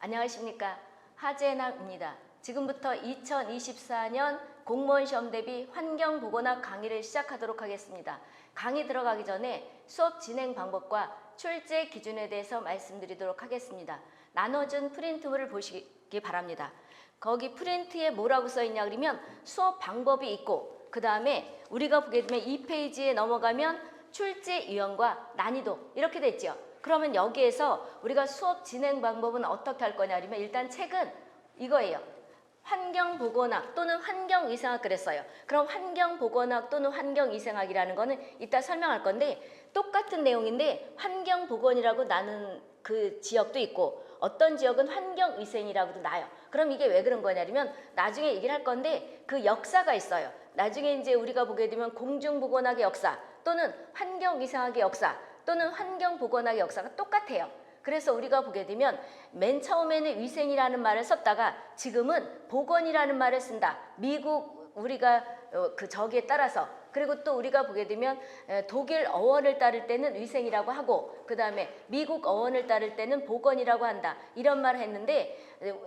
안녕하십니까. 하재나입니다. 지금부터 2024년 공무원 시험 대비 환경보건학 강의를 시작하도록 하겠습니다. 강의 들어가기 전에 수업 진행 방법과 출제 기준에 대해서 말씀드리도록 하겠습니다. 나눠준 프린트물을 보시기 바랍니다. 거기 프린트에 뭐라고 써있냐 그러면 수업 방법이 있고 그 다음에 우리가 보게 되면 이 페이지에 넘어가면 출제 유형과 난이도 이렇게 됐죠. 그러면 여기에서 우리가 수업 진행 방법은 어떻게 할 거냐 하면 일단 책은 이거예요. 환경보건학 또는 환경위생학 그랬어요. 그럼 환경보건학 또는 환경위생학이라는 거는 이따 설명할 건데 똑같은 내용인데 환경보건이라고 나는 그 지역도 있고 어떤 지역은 환경위생이라고도 나요. 그럼 이게 왜 그런 거냐면 나중에 얘기를 할 건데 그 역사가 있어요. 나중에 이제 우리가 보게 되면 공중보건학의 역사 또는 환경위생학의 역사 또는 환경보건학의 역사가 똑같아요. 그래서 우리가 보게 되면 맨 처음에는 위생이라는 말을 썼다가 지금은 보건이라는 말을 쓴다. 미국 우리가 저기에 따라서 그리고 또 우리가 보게 되면 독일 어원을 따를 때는 위생이라고 하고 그 다음에 미국 어원을 따를 때는 보건이라고 한다. 이런 말을 했는데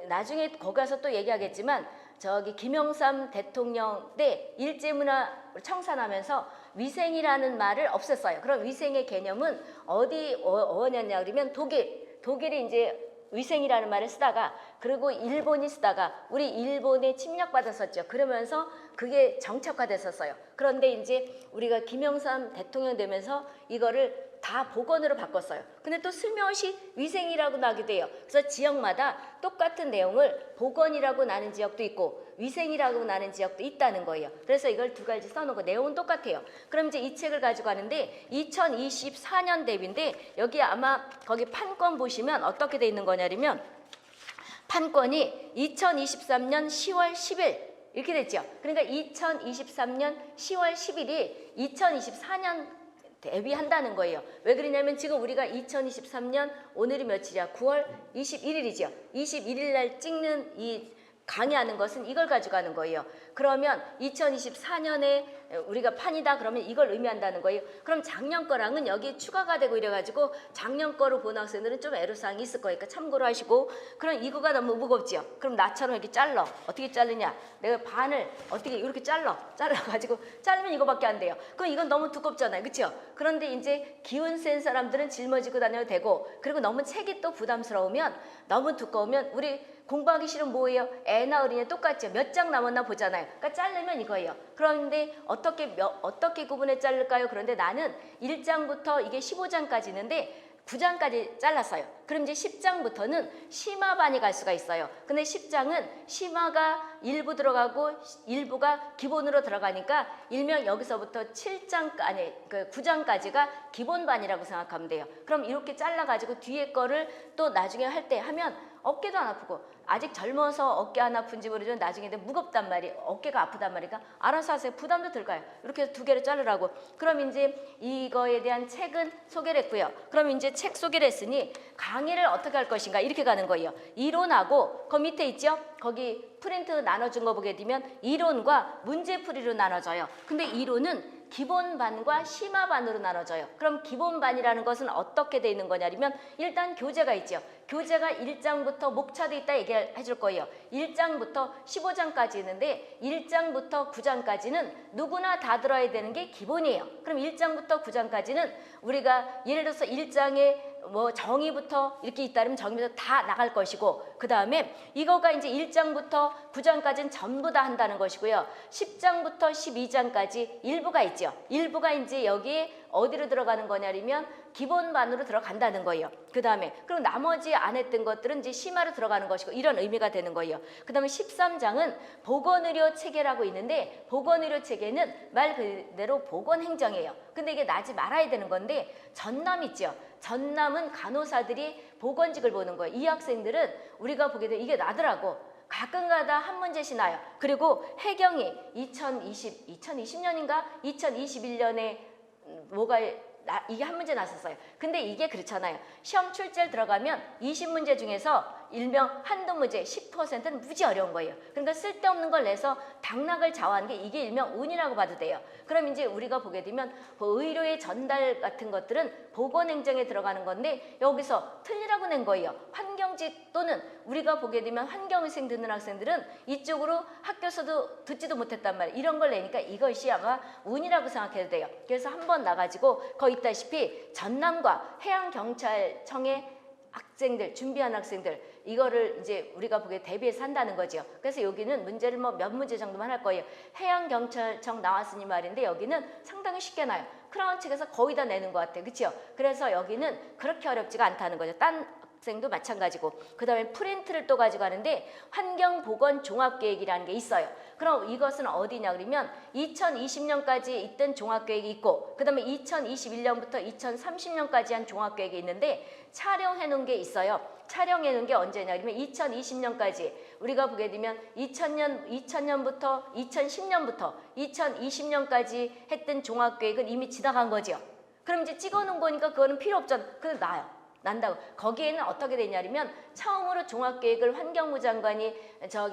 나중에 거기 가서 또 얘기하겠지만 저기 김영삼 대통령 때 일제문화 청산하면서 위생이라는 말을 없앴어요. 그럼 위생의 개념은 어디 어원이었냐 그러면 독일이 이제 위생이라는 말을 쓰다가 그리고 일본이 쓰다가 우리 일본에 침략받았었죠. 그러면서 그게 정착화됐었어요. 그런데 이제 우리가 김영삼 대통령 되면서 이거를 다 보건으로 바꿨어요. 근데 또 슬며시 위생이라고 나기도 해요. 그래서 지역마다 똑같은 내용을 보건이라고 나는 지역도 있고 위생이라고 나는 지역도 있다는 거예요. 그래서 이걸 두 가지 써놓고 내용은 똑같아요. 그럼 이제 이 책을 가지고 가는데 2024년 대비인데 여기 아마 거기 판권 보시면 어떻게 돼 있는 거냐면 판권이 2023년 10월 10일 이렇게 됐죠. 그러니까 2023년 10월 10일이 2024년 대비한다는 거예요. 왜 그러냐면 지금 우리가 2023년 오늘이 며칠이야? 9월 21일이죠. 21일 날 찍는 이 강의하는 것은 이걸 가지고 하는 거예요. 그러면 2024년에 우리가 판이다 그러면 이걸 의미한다는 거예요. 그럼 작년 거랑은 여기 추가가 되고 이래가지고 작년 거로 보는 학생들은 좀 애로사항이 있을 거니까 참고로 하시고 그럼 이거가 너무 무겁지요. 그럼 나처럼 이렇게 잘라. 어떻게 자르냐? 내가 반을 어떻게 이렇게 잘라가지고 자르면 이거밖에 안 돼요. 그럼 이건 너무 두껍잖아요. 그렇죠? 그런데 이제 기운 센 사람들은 짊어지고 다녀도 되고 그리고 너무 책이 또 부담스러우면 너무 두꺼우면 우리 공부하기 싫으면 뭐예요? 애나 어린이 똑같죠. 몇 장 남았나 보잖아요. 그러니까 자르면 이거예요. 그런데 어떻게 구분해 자를까요? 그런데 나는 1장부터 이게 15장까지 있는데 9장까지 잘랐어요. 그럼 이제 10장부터는 심화반이 갈 수가 있어요. 근데 10장은 심화가 일부 들어가고 일부가 기본으로 들어가니까 일명 여기서부터 9장까지가 기본반이라고 생각하면 돼요. 그럼 이렇게 잘라가지고 뒤에 거를 또 나중에 할 때 하면 어깨도 안 아프고 아직 젊어서 어깨 안 아픈지 모르지만 나중에 무겁단 말이에요. 어깨가 아프단 말이니까 알아서 하세요. 부담도 들까요? 이렇게 해서 두 개를 자르라고. 그럼 이제 이거에 대한 책은 소개를 했고요. 그럼 이제 책 소개를 했으니 강의를 어떻게 할 것인가 이렇게 가는 거예요. 이론하고 그 밑에 있죠? 거기 프린트 나눠준 거 보게 되면 이론과 문제풀이로 나눠져요. 근데 이론은 기본반과 심화반으로 나눠져요. 그럼 기본반이라는 것은 어떻게 돼 있는 거냐면 일단 교재가 있죠. 교재가 1장부터 목차도 있다 얘기해 줄 거예요. 1장부터 15장까지 있는데 1장부터 9장까지는 누구나 다 들어야 되는 게 기본이에요. 그럼 1장부터 9장까지는 우리가 예를 들어서 1장에 뭐 정의부터 이렇게 있다면 정의부터 다 나갈 것이고 그 다음에 이거가 이제 1장부터 9장까지는 전부 다 한다는 것이고요. 10장부터 12장까지 일부가 있죠. 일부가 이제 여기에 어디로 들어가는 거냐면 기본반으로 들어간다는 거예요. 그 다음에 그리고 나머지 안 했던 것들은 이제 심화로 들어가는 것이고 이런 의미가 되는 거예요. 그 다음에 13장은 보건의료 체계라고 있는데 보건의료 체계는 말 그대로 보건행정이에요. 근데 이게 나지 말아야 되는 건데 전남 있죠. 전남은 간호사들이 보건직을 보는 거예요. 이 학생들은 우리가 보게 되면 이게 나더라고. 가끔가다 한 문제씩 나요. 그리고 해경이 2020년인가 2021년에 뭐가 이게 한 문제 났었어요. 근데 이게 그렇잖아요. 시험 출제를 들어가면 20문제 중에서 일명 한두 문제 10%는 무지 어려운 거예요. 그러니까 쓸데없는 걸 내서 당락을 좌우하는 게 이게 일명 운이라고 봐도 돼요. 그럼 이제 우리가 보게 되면 의료의 전달 같은 것들은 보건행정에 들어가는 건데 여기서 틀리라고 낸 거예요. 환경지 또는 우리가 보게 되면 환경위생 듣는 학생들은 이쪽으로 학교에서도 듣지도 못했단 말이에요. 이런 걸 내니까 이것이 아마 운이라고 생각해도 돼요. 그래서 한번 나가지고 거기 있다시피 전남과 해양경찰청의 학생들, 준비한 학생들 이거를 이제 우리가 보기에 대비해서 한다는 거죠. 그래서 여기는 문제를 뭐 몇 문제 정도만 할 거예요. 해양경찰청 나왔으니 말인데 여기는 상당히 쉽게 나요. 크라운 측에서 거의 다 내는 것 같아요. 그렇죠? 그래서 여기는 그렇게 어렵지가 않다는 거죠. 딴 학생도 마찬가지고 그 다음에 프린트를 또 가지고 가는데 환경보건종합계획이라는 게 있어요. 그럼 이것은 어디냐 그러면 2020년까지 있던 종합계획이 있고 그 다음에 2021년부터 2030년까지 한 종합계획이 있는데 촬영해 놓은 게 있어요. 촬영해 놓은 게 언제냐 그러면 2020년까지 우리가 보게 되면 2000년부터 2010년부터 2020년까지 했던 종합계획은 이미 지나간 거죠. 그럼 이제 찍어 놓은 거니까 그거는 필요 없잖아. 그래서 난다고. 거기에는 어떻게 되냐면 처음으로 종합계획을 환경부 장관이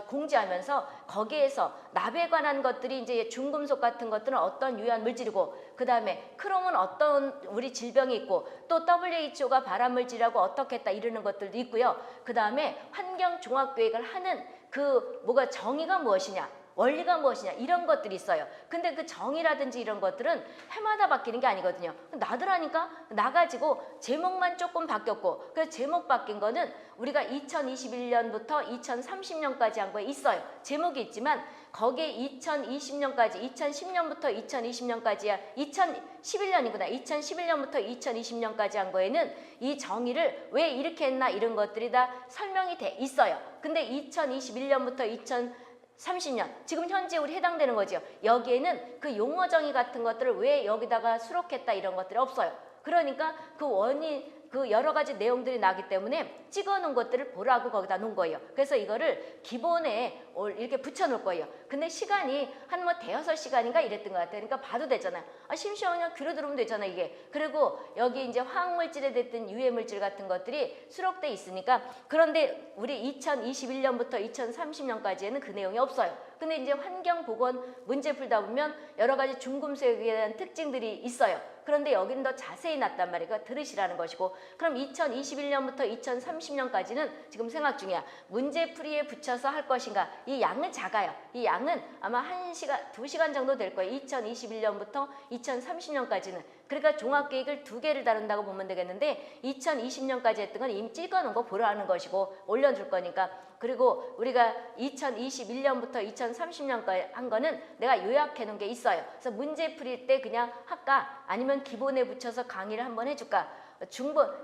공지하면서 거기에서 납에 관한 것들이 이제 중금속 같은 것들은 어떤 유해한 물질이고 그 다음에 크롬은 어떤 우리 질병이 있고 또 WHO가 발암물질이라고 어떻게 했다 이러는 것들도 있고요. 그 다음에 환경 종합계획을 하는 그 뭐가 정의가 무엇이냐 원리가 무엇이냐 이런 것들이 있어요. 근데 그 정의라든지 이런 것들은 해마다 바뀌는 게 아니거든요. 나더라니까 나가지고 제목만 조금 바뀌었고 그 제목 바뀐 거는 우리가 2021년부터 2030년까지 한 거에 있어요. 제목이 있지만 거기에 2020년까지 2010년부터 2020년까지야 2011년이구나. 2011년부터 2020년까지 한 거에는 이 정의를 왜 이렇게 했나 이런 것들이 다 설명이 돼 있어요. 근데 2021년부터 30년 지금 현재 우리 해당되는 거죠. 여기에는 그 용어 정의 같은 것들을 왜 여기다가 수록했다 이런 것들이 없어요. 그러니까 그 원인 그 여러 가지 내용들이 나기 때문에 찍어 놓은 것들을 보라고 거기다 놓은 거예요. 그래서 이거를 기본에 이렇게 붙여 놓을 거예요. 근데 시간이 한 뭐 대여섯 시간인가 이랬던 것 같아요. 그러니까 봐도 되잖아요. 심시원 그냥 귀로 들으면 되잖아 이게. 그리고 여기 이제 화학물질에 됐든 유해물질 같은 것들이 수록돼 있으니까 그런데 우리 2021년부터 2030년까지에는 그 내용이 없어요. 근데 이제 환경보건 문제 풀다 보면 여러 가지 중금속에 대한 특징들이 있어요. 그런데 여기는 더 자세히 났단 말이에요. 들으시라는 것이고 그럼 2021년부터 2030년까지는 지금 생각 중이야. 문제풀이에 붙여서 할 것인가. 이 양은 작아요. 이 양은 아마 1시간, 2시간 정도 될 거예요. 2021년부터 2030년까지는. 그러니까 종합계획을 2개를 다룬다고 보면 되겠는데 2020년까지 했던 건 이미 찍어놓은 거 보라는 것이고 올려줄 거니까 그리고 우리가 2021년부터 2030년까지 한 거는 내가 요약해 놓은 게 있어요. 그래서 문제 풀일 때 그냥 할까 아니면 기본에 붙여서 강의를 한번 해줄까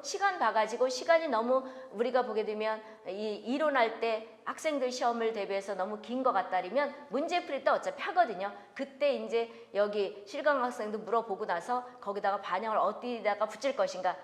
시간 봐가지고 시간이 너무 우리가 보게 되면 이론할 때 학생들 시험을 대비해서 너무 긴 것 같다면 문제 풀이 때 어차피 하거든요. 그때 이제 여기 실강 학생도 물어보고 나서 거기다가 반영을 어디다가 붙일 것인가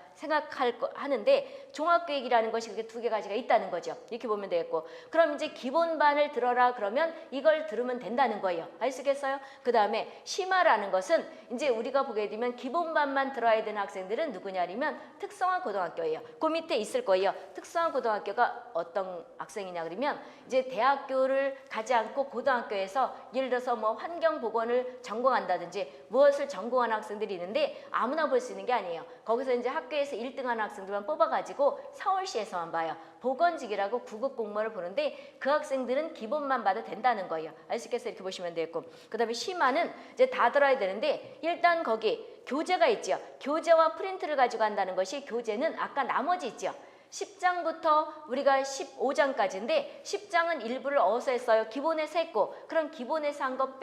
하는데 종합계획이라는 것이 그게 2가지가 있다는 거죠. 이렇게 보면 되겠고 그럼 이제 기본반을 들어라 그러면 이걸 들으면 된다는 거예요. 아시겠어요? 그 다음에 심화라는 것은 이제 우리가 보게 되면 기본반만 들어야 되는 학생들은 누구냐면 특성화 고등학교예요. 그 밑에 있을 거예요. 특성화 고등학교가 어떤 학생이냐 그러면 이제 대학교를 가지 않고 고등학교에서 예를 들어서 뭐 환경보건을 전공한다든지 무엇을 전공하는 학생들이 있는데 아무나 볼 수 있는 게 아니에요. 거기서 이제 학교에서 1등하는 학생들만 뽑아가지고 서울시에서만 봐요. 보건직이라고 9급 공무원을 보는데 그 학생들은 기본만 봐도 된다는 거예요. 아시겠어요? 이렇게 보시면 되겠고 그 다음에 심화는 이제 다 들어야 되는데 일단 거기 교재가 있죠. 교재와 프린트를 가지고 한다는 것이 교재는 아까 나머지 있죠. 10장부터 우리가 15장까지인데 10장은 일부를 어디서 했어요? 기본에서 했고 그럼 기본에서 한 거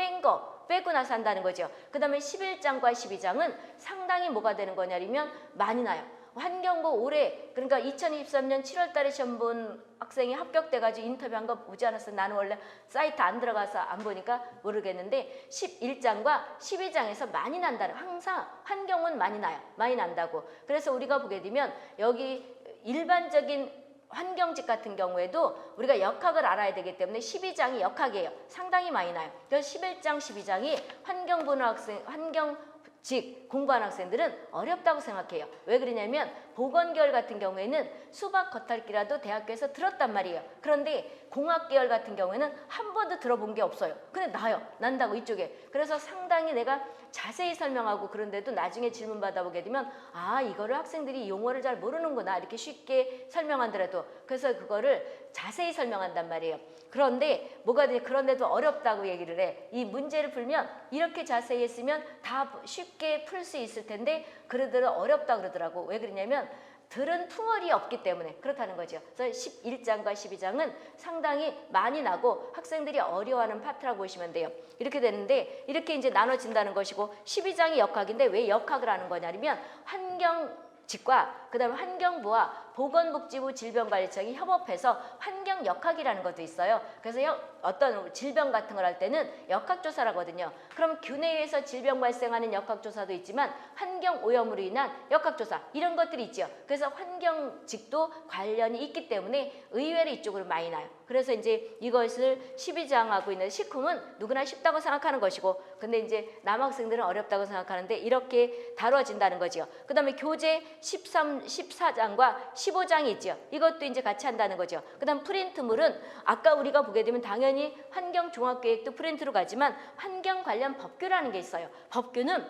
빼고 나서 한다는 거죠. 그 다음에 11장과 12장은 상당히 뭐가 되는 거냐면 많이 나요. 환경부 올해 그러니까 2023년 7월 달에 시험 본 학생이 합격돼가지고 인터뷰한 거 보지 않았어. 나는 원래 사이트 안 들어가서 안 보니까 모르겠는데 11장과 12장에서 많이 난다는 항상 환경은 많이 나요. 많이 난다고. 그래서 우리가 보게 되면 여기 일반적인 환경직 같은 경우에도 우리가 역학을 알아야 되기 때문에 12장이 역학이에요. 상당히 많이 나요. 그래서 11장, 12장이 환경분학생, 환경 즉 공부하는 학생들은 어렵다고 생각해요. 왜 그러냐면 보건계열 같은 경우에는 수박 겉핥기라도 대학교에서 들었단 말이에요. 그런데 공학계열 같은 경우에는 한 번도 들어본 게 없어요. 근데 난다고 이쪽에. 그래서 상당히 내가 자세히 설명하고 그런데도 나중에 질문 받아보게 되면 아, 이거를 학생들이 용어를 잘 모르는구나 이렇게 쉽게 설명하더라도 그래서 그거를 자세히 설명한단 말이에요. 그런데 뭐가 되냐, 그런데도 어렵다고 얘기를 해. 이 문제를 풀면 이렇게 자세히 했으면 다 쉽게 풀 수 있을 텐데 그러더라도 어렵다 그러더라고. 왜 그러냐면 들은 풍월이 없기 때문에 그렇다는 거죠. 그래서 11장과 12장은 상당히 많이 나고 학생들이 어려워하는 파트라고 보시면 돼요. 이렇게 되는데 이렇게 이제 나눠진다는 것이고 12장이 역학인데 왜 역학을 하는 거냐면 환경직과 그다음에 환경부와 보건복지부 질병관리청이 협업해서 환경역학이라는 것도 있어요. 그래서 어떤 질병 같은 걸 할 때는 역학조사라거든요. 그럼 균해에서 질병 발생하는 역학조사도 있지만 환경오염으로 인한 역학조사 이런 것들이 있죠. 그래서 환경직도 관련이 있기 때문에 의외로 이쪽으로 많이 나요. 그래서 이제 이것을 12장하고 있는 시쿰은 누구나 쉽다고 생각하는 것이고 근데 이제 남학생들은 어렵다고 생각하는데 이렇게 다뤄진다는 거죠. 그 다음에 교재 14장과 15장이 있죠. 이것도 이제 같이 한다는 거죠. 그 다음 프린트물은 아까 우리가 보게 되면 당연히 환경종합계획도 프린트로 가지만 환경 관련 법규라는 게 있어요. 법규는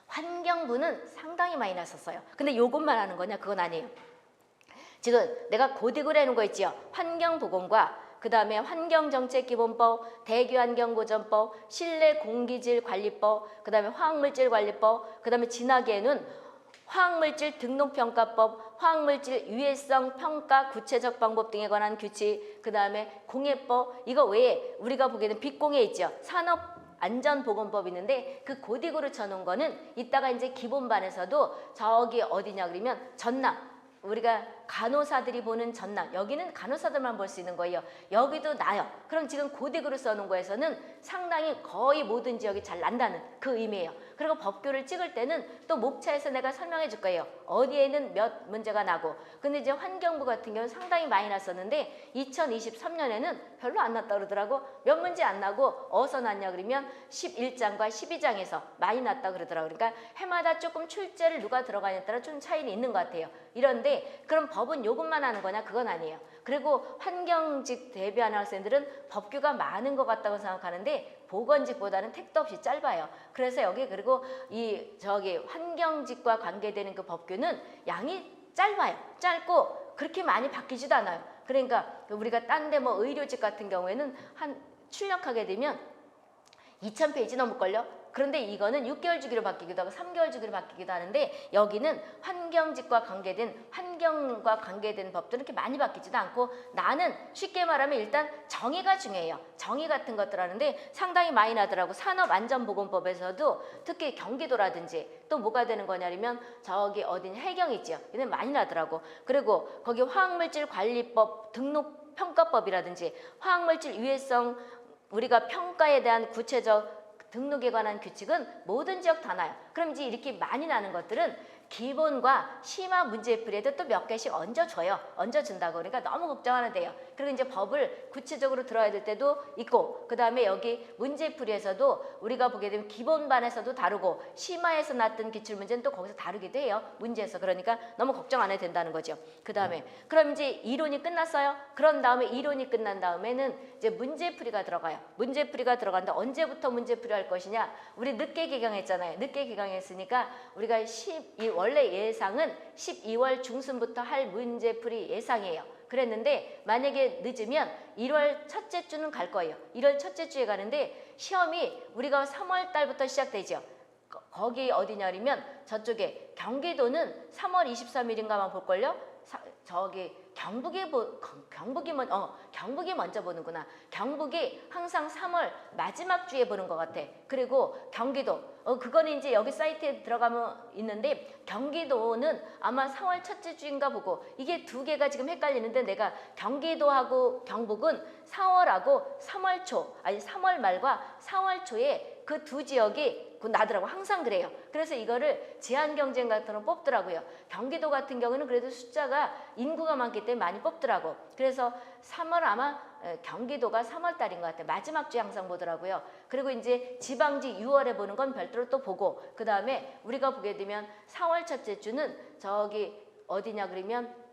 환경부는 상당히 많이 났었어요. 근데 요것만 하는 거냐? 그건 아니에요. 지금 내가 고딕으로 해놓은 거 있지요. 환경보건과 그 다음에 환경정책기본법, 대기환경보전법, 실내공기질관리법, 그 다음에 화학물질관리법, 그 다음에 진학에는 화학물질 등록평가법, 화학물질 유해성 평가 구체적 방법 등에 관한 규칙, 그 다음에 공해법, 이거 외에 우리가 보게 되는 빛공해 있죠. 산업안전보건법 있는데 그 고딕으로 쳐놓은 거는 이따가 이제 기본반에서도 저기 어디냐 그러면 전남, 우리가 간호사들이 보는 전남, 여기는 간호사들만 볼 수 있는 거예요. 여기도 나요. 그럼 지금 고딕으로 써놓은 거에서는 상당히 거의 모든 지역이 잘 난다는 그 의미예요. 그리고 법규를 찍을 때는 또 목차에서 내가 설명해 줄 거예요. 어디에는 몇 문제가 나고. 근데 이제 환경부 같은 경우는 상당히 많이 났었는데 2023년에는 별로 안 났다 그러더라고. 몇 문제 안 나고 어디서 났냐 그러면 11장과 12장에서 많이 났다 그러더라고. 그러니까 해마다 조금 출제를 누가 들어가냐에 따라 좀 차이는 있는 것 같아요. 이런데 그럼 법은 요것만 하는 거냐? 그건 아니에요. 그리고 환경직 대비하는 학생들은 법규가 많은 것 같다고 생각하는데 보건직보다는 택도 없이 짧아요. 그래서 여기 그리고 환경직과 관계되는 그 법규는 양이 짧아요. 짧고 그렇게 많이 바뀌지도 않아요. 그러니까 우리가 딴 데 뭐 의료직 같은 경우에는 출력하게 되면 2000페이지 넘을걸요? 그런데 이거는 6개월 주기로 바뀌기도 하고 3개월 주기로 바뀌기도 하는데 여기는 환경과 관계된 법들은 이렇게 많이 바뀌지도 않고 나는 쉽게 말하면 일단 정의가 중요해요. 정의 같은 것들 하는데 상당히 많이 나더라고. 산업안전보건법에서도 특히 경기도라든지 또 뭐가 되는 거냐면 저기 어디냐 해경 있죠. 이는 많이 나더라고. 그리고 거기 화학물질관리법 등록평가법이라든지 화학물질 유해성 우리가 평가에 대한 구체적 등록에 관한 규칙은 모든 지역 다 나요. 그럼 이제 이렇게 많이 나는 것들은 기본과 심화 문제풀이에도 또 몇 개씩 얹어줘요. 얹어준다고. 그러니까 너무 걱정하면 돼요. 그리고 이제 법을 구체적으로 들어야 될 때도 있고 그 다음에 여기 문제풀이에서도 우리가 보게 되면 기본반에서도 다루고 심화에서 났던 기출문제는 또 거기서 다루기도 해요. 문제에서. 그러니까 너무 걱정 안 해도 된다는 거죠. 그 다음에 그럼 이제 이론이 끝났어요. 그런 다음에 이론이 끝난 다음에는 이제 문제풀이가 들어가요. 문제풀이가 들어가는데 언제부터 문제풀이 할 것이냐. 우리 늦게 개강했잖아요. 늦게 개강했으니까 우리가 원래 예상은 12월 중순부터 할 문제풀이 예상이에요. 그랬는데 만약에 늦으면 1월 첫째 주는 갈 거예요. 1월 첫째 주에 가는데 시험이 우리가 3월 달부터 시작되죠. 거기 어디냐면 저쪽에 경기도는 3월 23일인가만 볼걸요. 경북이 먼저 보는구나. 경북이 항상 3월 마지막 주에 보는 것 같아. 그리고 경기도 그거는 이제 여기 사이트에 들어가면 있는데 경기도는 아마 4월 첫째 주인가 보고 이게 두 개가 지금 헷갈리는데 내가 경기도하고 경북은 4월하고 3월 말과 4월 초에 그 두 지역이 곧 나더라고. 항상 그래요. 그래서 이거를 제한 경쟁 같은 거 뽑더라고요. 경기도 같은 경우는 그래도 숫자가 인구가 많기 때문에 많이 뽑더라고. 그래서 3월 아마 경기도가 3월 달인 것 같아요. 마지막 주에 항상 보더라고요. 그리고 이제 지방지 6월에 보는 건 별도로 또 보고, 그 다음에 우리가 보게 되면 4월 첫째 주는 저기 어디냐 그러면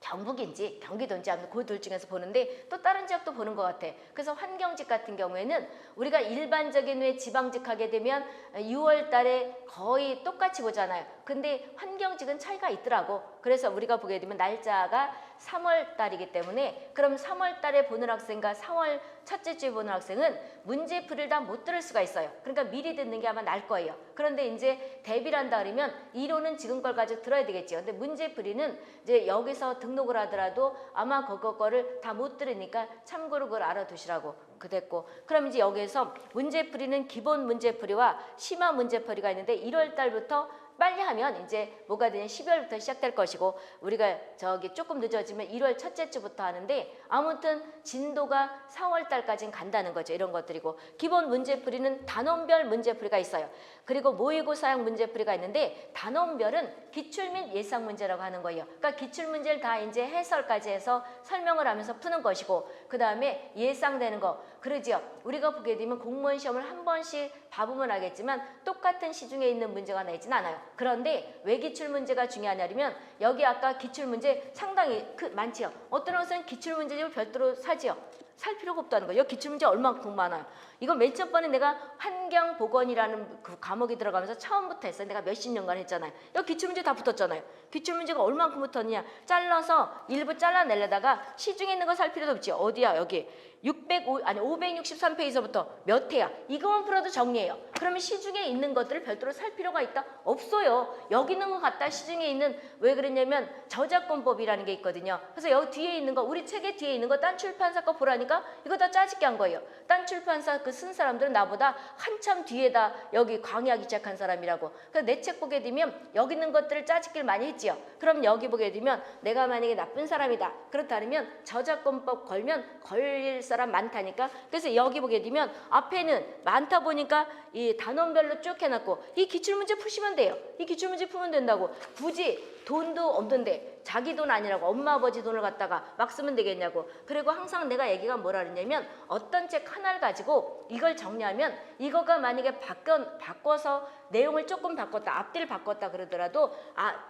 경북인지 경기도인지 아무튼 그 둘 중에서 보는데 또 다른 지역도 보는 것 같아. 그래서 환경직 같은 경우에는 우리가 일반적인 왜 지방직 하게 되면 6월 달에 거의 똑같이 보잖아요. 근데 환경직은 차이가 있더라고. 그래서 우리가 보게 되면 날짜가 3월 달이기 때문에 그럼 3월 달에 보는 학생과 4월 첫째 주에 보는 학생은 문제풀이를 다 못 들을 수가 있어요. 그러니까 미리 듣는 게 아마 나을 거예요. 그런데 이제 대비를 한다 그러면 이론은 지금 걸 가지고 들어야 되겠죠. 근데 문제풀이는 이제 여기서 등록을 하더라도 아마 그거 거를 다 못 들으니까 참고로 그걸 알아두시라고 그랬고, 그럼 이제 여기에서 문제풀이는 기본 문제풀이와 심화 문제풀이가 있는데 1월 달부터 빨리 하면 이제 뭐가 되냐 12월부터 시작될 것이고, 우리가 저기 조금 늦어지면 1월 첫째 주부터 하는데 아무튼 진도가 4월 달까지는 간다는 거죠. 이런 것들이고, 기본 문제풀이는 단원별 문제풀이가 있어요. 그리고 모의고사형 문제풀이가 있는데 단원별은 기출 및 예상 문제라고 하는 거예요. 그러니까 기출 문제를 다 이제 해설까지 해서 설명을 하면서 푸는 것이고, 그 다음에 예상되는 거 그러지요. 우리가 보게 되면 공무원 시험을 한 번씩 봐보면 알겠지만 똑같은 시중에 있는 문제가 나있진 않아요. 그런데 왜 기출 문제가 중요하냐면 여기 아까 기출 문제 상당히 많지요. 어떤 것은 기출 문제집을 별도로 사지요. 살 필요가 없다는 거예요. 기출 문제 얼마큼 많아요. 이거 맨 첫 번에 내가 환경보건이라는 그 과목이 들어가면서 처음부터 했어요. 내가 몇십 년간 했잖아요. 여기 기출 문제 다 붙었잖아요. 기출 문제가 얼마큼 붙었느냐. 잘라서 일부 잘라내려다가 시중에 있는 거 살 필요도 없지. 어디야 여기. 563페이지부터 몇 회야. 이거만 풀어도 정리해요. 그러면 시중에 있는 것들을 별도로 살 필요가 있다? 없어요. 여기 있는 거 갖다 시중에 있는, 왜 그러냐면 저작권법이라는 게 있거든요. 그래서 여기 뒤에 있는 거, 우리 책에 뒤에 있는 거 딴 출판사 거 보라니까 이거 다 짜집게 한 거예요. 딴 출판사 그 쓴 사람들은 나보다 한참 뒤에다 여기 강의하기 시작한 사람이라고. 그래서 내 책 보게 되면 여기 있는 것들을 짜집기를 많이 했지요. 그럼 여기 보게 되면 내가 만약에 나쁜 사람이다. 그렇다면 저작권법 걸면 걸릴 사람 많다니까. 그래서 여기 보게 되면 앞에는 많다 보니까 이 단원별로 쭉 해놨고, 이 기출문제 푸시면 돼요. 이 기출문제 풀면 된다고. 굳이 돈도 없는데 자기 돈 아니라고 엄마 아버지 돈을 갖다가 막 쓰면 되겠냐고. 그리고 항상 내가 얘기가 뭐라 그러냐면 어떤 책 하나를 가지고 이걸 정리하면 이거가 만약에 바꿔서 내용을 조금 바꿨다, 앞뒤를 바꿨다 그러더라도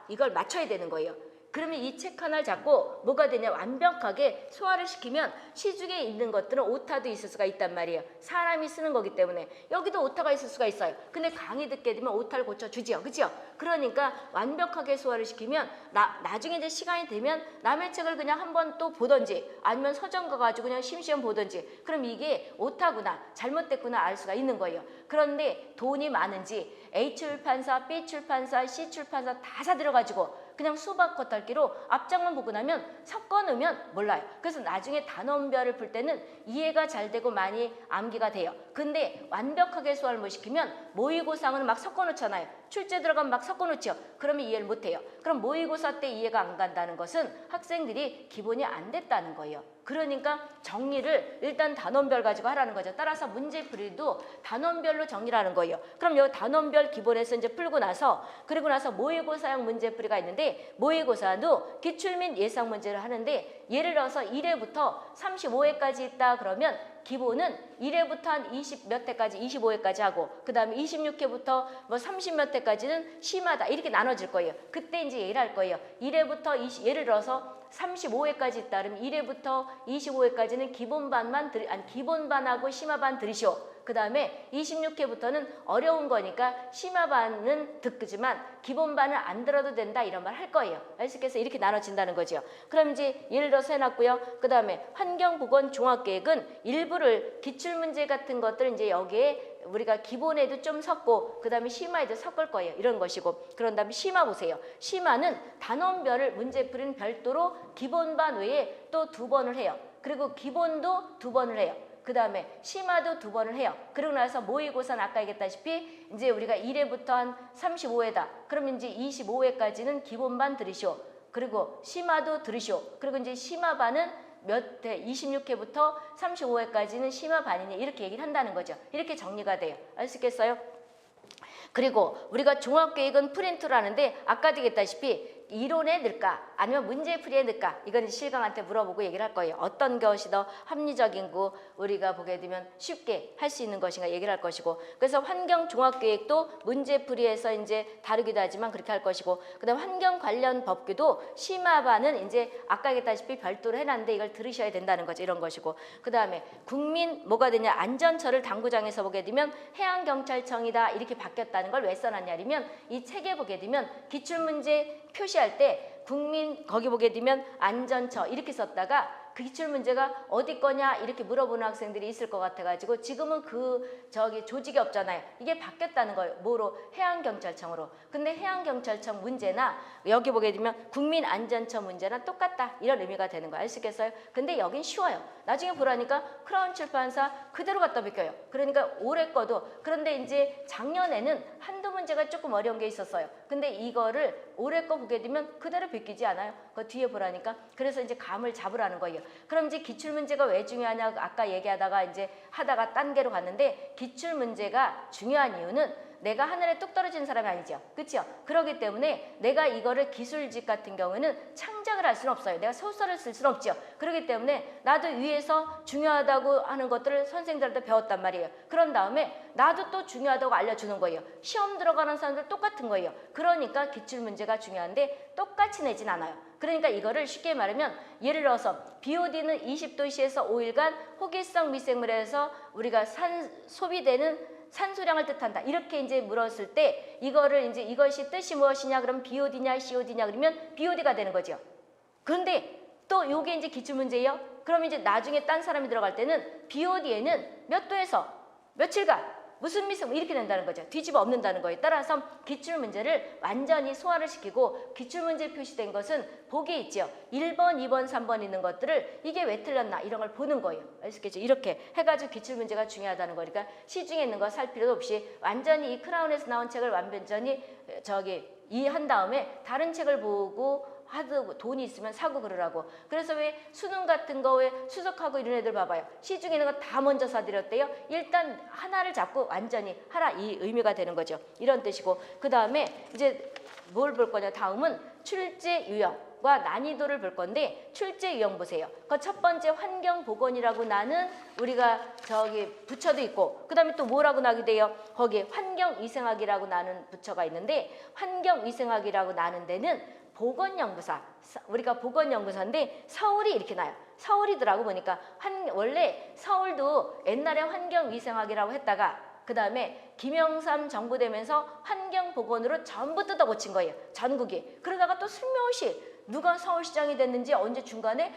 이걸 맞춰야 되는 거예요. 그러면 이 책 하나를 잡고 뭐가 되냐, 완벽하게 소화를 시키면 시중에 있는 것들은 오타도 있을 수가 있단 말이에요. 사람이 쓰는 거기 때문에 여기도 오타가 있을 수가 있어요. 근데 강의 듣게 되면 오타를 고쳐주지요. 그죠? 그러니까 완벽하게 소화를 시키면 나중에 이제 시간이 되면 남의 책을 그냥 한번 또 보던지 아니면 서점 가가지고 그냥 심시험 보던지, 그럼 이게 오타구나 잘못됐구나 알 수가 있는 거예요. 그런데 돈이 많은지 A출판사, B출판사, C출판사 다 사들여가지고 그냥 수박 겉핥기로 앞장만 보고 나면 섞어 놓으면 몰라요. 그래서 나중에 단원별을 풀 때는 이해가 잘 되고 많이 암기가 돼요. 근데 완벽하게 소화를 못 시키면 모의고사는 막 섞어 놓잖아요. 출제 들어가면 막 섞어 놓죠. 그러면 이해를 못 해요. 그럼 모의고사 때 이해가 안 간다는 것은 학생들이 기본이 안 됐다는 거예요. 그러니까 정리를 일단 단원별 가지고 하라는 거죠. 따라서 문제풀이도 단원별로 정리를 하는 거예요. 그럼 이 단원별 기본에서 이제 풀고 나서, 그리고 나서 모의고사형 문제풀이가 있는데, 모의고사도 기출 및 예상 문제를 하는데, 예를 들어서 1회부터 35회까지 있다 그러면 기본은 1회부터 한 20 몇 회까지 25회까지 하고, 그 다음에 26회부터 뭐 30 몇 회까지는 심하다 이렇게 나눠질 거예요. 그때 이제 예를 할 거예요. 1회부터 예를 들어서 35회까지 있다 그러면 1회부터 25회까지는 기본반하고 심화반 들으시오. 그 다음에 26회부터는 어려운 거니까 심화반은 듣지만 기본반은 안 들어도 된다 이런 말 할 거예요. 알겠어요? 이렇게 나눠진다는 거죠. 그럼 이제 예를 들어서 해놨고요. 그 다음에 환경보건 종합계획은 일부를 기출문제 같은 것들 이제 여기에 우리가 기본에도 좀 섞고 그 다음에 심화에도 섞을 거예요. 이런 것이고, 그런 다음에 심화 보세요. 심화는 단원별을 문제풀이는 별도로 기본반 외에 또 2번을 해요. 그리고 기본도 2번을 해요. 그 다음에 심화도 2번을 해요. 그러고 나서 모의고사는 아까 얘기했다시피 이제 우리가 1회부터 한 35회다. 그럼 이제 25회까지는 기본반 들으시오. 그리고 심화도 들으시오. 그리고 이제 심화반은 몇 회, 26회부터 35회까지는 심화반이니 이렇게 얘기를 한다는 거죠. 이렇게 정리가 돼요. 알 수 있겠어요? 그리고 우리가 종합계획은 프린트를 하는데 아까도 얘기했다시피 이론에 넣을까 아니면 문제풀이에 넣을까 이건 실강한테 물어보고 얘기를 할 거예요. 어떤 것이 더 합리적인고 우리가 보게 되면 쉽게 할 수 있는 것인가 얘기를 할 것이고, 그래서 환경 종합계획도 문제풀이에서 이제 다루기도 하지만 그렇게 할 것이고, 그다음 환경 관련 법규도 심화반은 이제 아까 얘기했다시피 별도로 해놨는데 이걸 들으셔야 된다는 거죠. 이런 것이고, 그다음에 국민 뭐가 되냐, 안전처를 당구장에서 보게 되면 해양경찰청이다 이렇게 바뀌었다는 걸 왜 써놨냐면 이 책에 보게 되면 기출문제 표시할 때 국민 거기 보게 되면 안전처 이렇게 썼다가 그 기출문제가 어디 거냐 이렇게 물어보는 학생들이 있을 것 같아가지고 지금은 그 조직이 없잖아요. 이게 바뀌었다는 거예요. 뭐로? 해양경찰청으로. 근데 해양경찰청 문제나 여기 보게 되면 국민안전처 문제나 똑같다 이런 의미가 되는 거예요. 아시겠어요? 근데 여긴 쉬워요. 나중에 보라니까 크라운 출판사 그대로 갖다 비껴요. 그러니까 올해 거도. 그런데 이제 작년에는 한두 문제가 조금 어려운 게 있었어요. 근데 이거를 올해 거 보게 되면 그대로 비끼지 않아요. 그 뒤에 보라니까. 그래서 이제 감을 잡으라는 거예요. 그럼 이제 기출문제가 왜 중요하냐, 아까 얘기하다가 이제 하다가 딴 게로 갔는데, 기출문제가 중요한 이유는 내가 하늘에 뚝 떨어진 사람이 아니죠. 그렇죠? 그렇기 때문에 내가 이거를 기술직 같은 경우에는 창작을 할 수는 없어요. 내가 소설을 쓸 수는 없죠. 그렇기 때문에 나도 위에서 중요하다고 하는 것들을 선생님들한테 배웠단 말이에요. 그런 다음에 나도 또 중요하다고 알려주는 거예요. 시험 들어가는 사람들 똑같은 거예요. 그러니까 기출문제가 중요한데 똑같이 내진 않아요. 그러니까 이거를 쉽게 말하면 예를 들어서 BOD는 20도시에서 5일간 호기성 미생물에서 우리가 소비되는 산소량을 뜻한다. 이렇게 이제 물었을 때 이거를 이제 이것이 뜻이 무엇이냐 그러면 BOD냐 COD냐 그러면 BOD가 되는 거죠. 그런데 또 요게 이제 기출문제예요. 그럼 이제 나중에 딴 사람이 들어갈 때는 BOD에는 몇 도에서 며칠간 무슨 미생물 이렇게 된다는 거죠. 뒤집어 엎는다는 거에 따라서 기출문제를 완전히 소화를 시키고, 기출문제 표시된 것은 보기 있죠. 1번, 2번, 3번 있는 것들을 이게 왜 틀렸나 이런 걸 보는 거예요. 아시겠죠? 이렇게 해가지고 기출문제가 중요하다는 거니까 시중에 있는 거 살 필요도 없이 완전히 이 크라운에서 나온 책을 완전히 이해한 다음에 다른 책을 보고 하도 돈이 있으면 사고 그러라고. 그래서 왜 수능 같은 거 왜 수석하고 이런 애들 봐봐요. 시중에 있는 거 다 먼저 사드렸대요. 일단 하나를 잡고 완전히 하라 이 의미가 되는 거죠. 이런 뜻이고, 그 다음에 이제 뭘 볼 거냐, 다음은 출제 유형과 난이도를 볼 건데, 출제 유형 보세요. 그 첫 번째 환경보건이라고 나는 우리가 부처도 있고, 그 다음에 또 뭐라고 나게 돼요? 거기에 환경위생학이라고 나는 부처가 있는데, 환경위생학이라고 나는 데는 보건연구사, 우리가 보건연구사인데 서울이 이렇게 나요. 서울이더라고 보니까. 원래 서울도 옛날에 환경위생학이라고 했다가 그 다음에 김영삼 정부 되면서 환경보건으로 전부 뜯어 고친 거예요. 전국이. 그러다가 또 슬며시 누가 서울시장이 됐는지 언제 중간에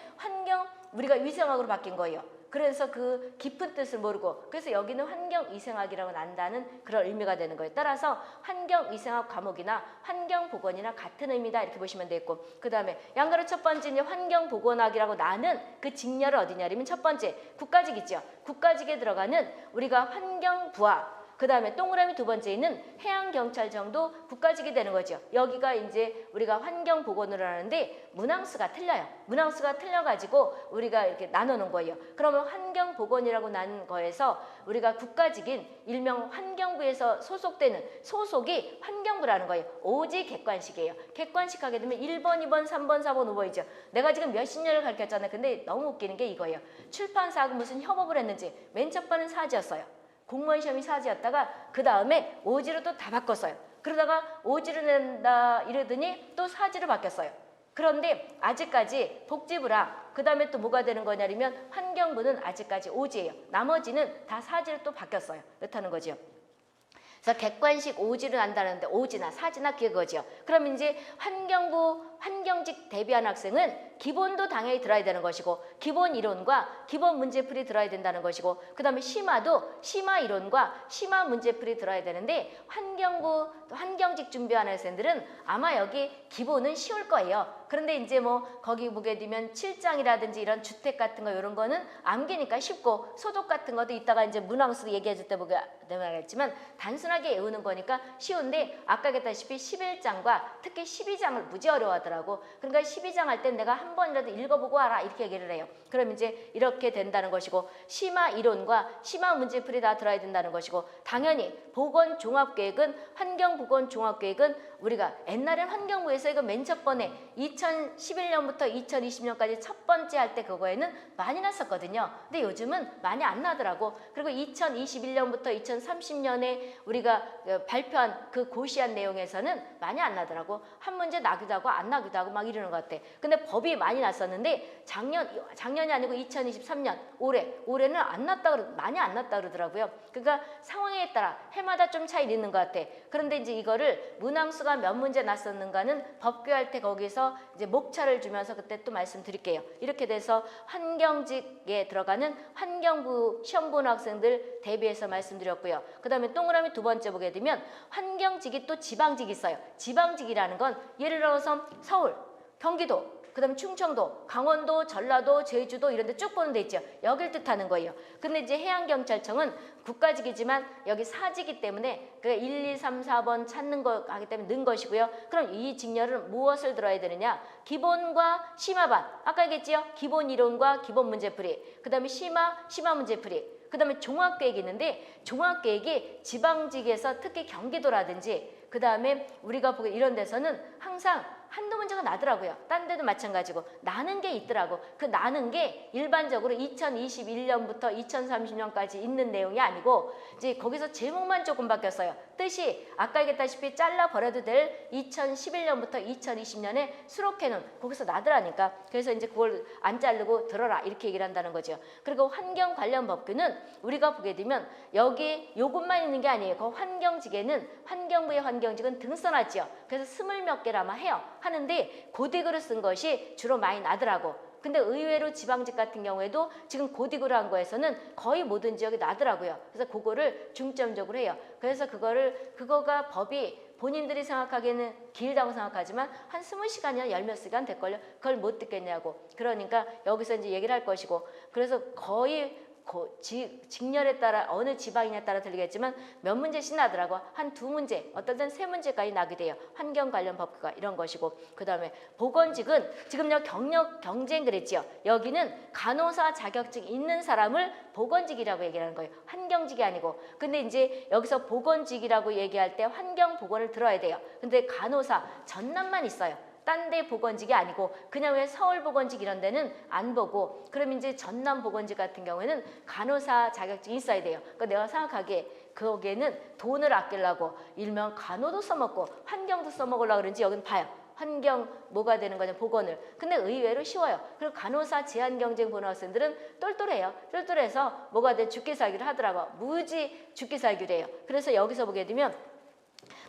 우리가 위생학으로 바뀐 거예요. 그래서 그 깊은 뜻을 모르고, 그래서 여기는 환경위생학이라고 난다는 그런 의미가 되는 거예요. 따라서 환경위생학 과목이나 환경보건이나 같은 의미다 이렇게 보시면 되겠고, 그 다음에 양가로 첫 번째 이제 환경보건학이라고 나는 그 직렬을 어디냐면 첫 번째 국가직 있죠. 국가직에 들어가는 우리가 환경부와 그 다음에 동그라미 두 번째는 해양경찰청도 국가직이 되는 거죠. 여기가 이제 우리가 환경보건으로 하는데 문항수가 틀려요. 문항수가 틀려가지고 우리가 이렇게 나누는 거예요. 그러면 환경보건이라고 나눈 거에서 우리가 국가직인 일명 환경부에서 소속되는 소속이 환경부라는 거예요. 오직 객관식이에요. 객관식 하게 되면 1번, 2번, 3번, 4번, 5번이죠. 내가 지금 몇십 년을 가르쳤잖아요. 근데 너무 웃기는 게 이거예요. 출판사하고 무슨 협업을 했는지 맨 첫 번은 사지였어요. 공무원 시험이 사지였다가 그 다음에 오지로 또 다 바꿨어요. 그러다가 오지로 낸다 이러더니 또 사지로 바뀌었어요. 그런데 아직까지 복지부랑 그 다음에 또 뭐가 되는 거냐면 환경부는 아직까지 오지예요. 나머지는 다 사지로 또 바뀌었어요. 그렇다는 거죠. 그래서 객관식 오지를 한다는데 오지나 사지나 그거죠. 그럼 이제 환경직 대비한 학생은 기본도 당연히 들어야 되는 것이고, 기본 이론과 기본 문제풀이 들어야 된다는 것이고, 그 다음에 심화도 심화 이론과 심화 문제풀이 들어야 되는데, 환경직 준비하는 학생들은 아마 여기 기본은 쉬울 거예요. 그런데 이제 뭐 거기 보게 되면 7장이라든지 이런 주택 같은 거 이런 거는 암기니까 쉽고, 소독 같은 것도 이따가 이제 문항수 얘기해 줄 때 보게 되겠지만 단순하게 외우는 거니까 쉬운데, 아까 얘기했다시피 11장과 특히 12장을 무지 어려워하더라고요. 하더라고. 그러니까 12장 할 때 내가 한 번이라도 읽어보고 와라 이렇게 얘기를 해요. 그럼 이제 이렇게 된다는 것이고 심화 이론과 심화 문제풀이 다 들어야 된다는 것이고 당연히 보건종합계획은 환경보건종합계획은 우리가 옛날엔 환경부에서 이거 맨 첫 번에 2011년부터 2020년까지 첫 번째 할 때 그거에는 많이 났었거든요. 근데 요즘은 많이 안 나더라고. 그리고 2021년부터 2030년에 우리가 발표한 그 고시한 내용에서는 많이 안 나더라고. 한 문제 나기도 하고 안 나기도 하고 막 이러는 것 같아. 근데 법이 많이 났었는데 작년이 아니고 2023년 올해는 안 났다 많이 안 났다 그러더라고요. 그러니까 상황에 따라 해마다 좀 차이 있는 것 같아. 그런데 이제 이거를 문항수가 몇 문제 났었는가는 법규할 때 거기서 이제 목차를 주면서 그때 또 말씀드릴게요. 이렇게 돼서 환경직에 들어가는 환경부 시험 보는 학생들 대비해서 말씀드렸고요. 그 다음에 동그라미 두 번째 보게 되면 환경직이 또 지방직이 있어요. 지방직이라는 건 예를 들어서 서울, 경기도, 그 다음에 충청도, 강원도, 전라도, 제주도 이런 데 쭉 보는 데 있죠. 여길 뜻하는 거예요. 근데 이제 해양경찰청은 국가직이지만 여기 사직이기 때문에 그 1, 2, 3, 4번 찾는 거 하기 때문에 는 것이고요. 그럼 이 직렬은 무엇을 들어야 되느냐? 기본과 심화반. 아까 얘기했지요? 기본 이론과 기본 문제풀이. 그 다음에 심화 문제풀이. 그 다음에 종합계획이 있는데 종합계획이 지방직에서 특히 경기도라든지 그 다음에 우리가 보기 이런 데서는 항상 한두 문제가 나더라고요. 딴 데도 마찬가지고 나는 게 있더라고. 그 나는 게 일반적으로 2021년부터 2030년까지 있는 내용이 아니고 이제 거기서 제목만 조금 바뀌었어요. 뜻이 아까 얘기했다시피 잘라버려도 될 2011년부터 2020년에 수록해놓은 거기서 나더라니까. 그래서 이제 그걸 안 자르고 들어라 이렇게 얘기를 한다는 거죠. 그리고 환경 관련 법규는 우리가 보게 되면 여기 요것만 있는 게 아니에요. 그 환경직에는 환경부의 환경직은 등 써놨죠. 그래서 20몇 개를 아마 해요. 하는데 고딕으로 쓴 것이 주로 많이 나더라고. 근데 의외로 지방직 같은 경우에도 지금 고딕으로 한 거에서는 거의 모든 지역이 나더라고요. 그래서 그거를 중점적으로 해요. 그래서 그거가 법이 본인들이 생각하기에는 길다고 생각하지만 한 20시간이나 열몇 시간 될걸요. 그걸 못 듣겠냐고. 그러니까 여기서 이제 얘기를 할 것이고 그래서 거의 직렬에 따라 어느 지방이냐에 따라 들리겠지만 몇 문제씩 나더라고. 한 두 문제, 어떤 때는 세 문제까지 나게 돼요. 환경 관련 법규가 이런 것이고 그 다음에 보건직은 지금 여기 경력 경쟁 그랬지요. 여기는 간호사 자격증 있는 사람을 보건직이라고 얘기하는 거예요. 환경직이 아니고. 근데 이제 여기서 보건직이라고 얘기할 때 환경보건을 들어야 돼요. 근데 간호사 전남만 있어요. 딴 데 보건직이 아니고 그냥 왜 서울 보건직 이런 데는 안 보고 그럼 이제 전남 보건직 같은 경우에는 간호사 자격증이 있어야 돼요. 그러니까 내가 생각하기에 거기에는 돈을 아끼려고 일명 간호도 써먹고 환경도 써먹으려고 그런지 여기는 봐요. 환경 뭐가 되는 거냐 보건을. 근데 의외로 쉬워요. 그리고 간호사 제한경쟁 보는 학생들은 똘똘해요. 똘똘해서 뭐가 돼 죽기 살기를 하더라고. 무지 죽기 살기를 해요. 그래서 여기서 보게 되면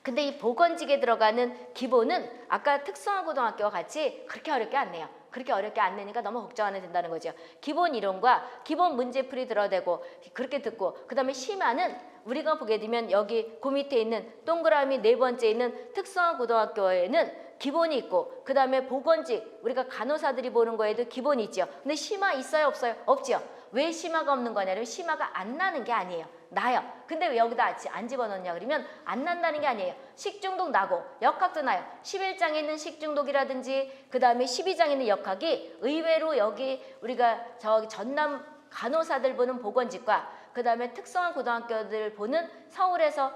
근데 이 보건직에 들어가는 기본은 아까 특성화고등학교와 같이 그렇게 어렵게 안 내요. 그렇게 어렵게 안 내니까 너무 걱정 안 해도 된다는 거죠. 기본 이론과 기본 문제풀이 들어야 되고 그렇게 듣고 그 다음에 심화는 우리가 보게 되면 여기 그 밑에 있는 동그라미 네 번째 있는 특성화고등학교에는 기본이 있고 그 다음에 보건직 우리가 간호사들이 보는 거에도 기본이 있죠. 근데 심화 있어요 없어요? 없죠. 왜 심화가 없는 거냐면 심화가 안 나는 게 아니에요. 나요. 근데 왜 여기다 안 집어넣냐 그러면 안 난다는 게 아니에요. 식중독 나고 역학도 나요. 11장에 있는 식중독이라든지 그 다음에 12장에 있는 역학이 의외로 여기 우리가 저기 전남 간호사들 보는 보건직과 그 다음에 특성화 고등학교들 보는 서울에서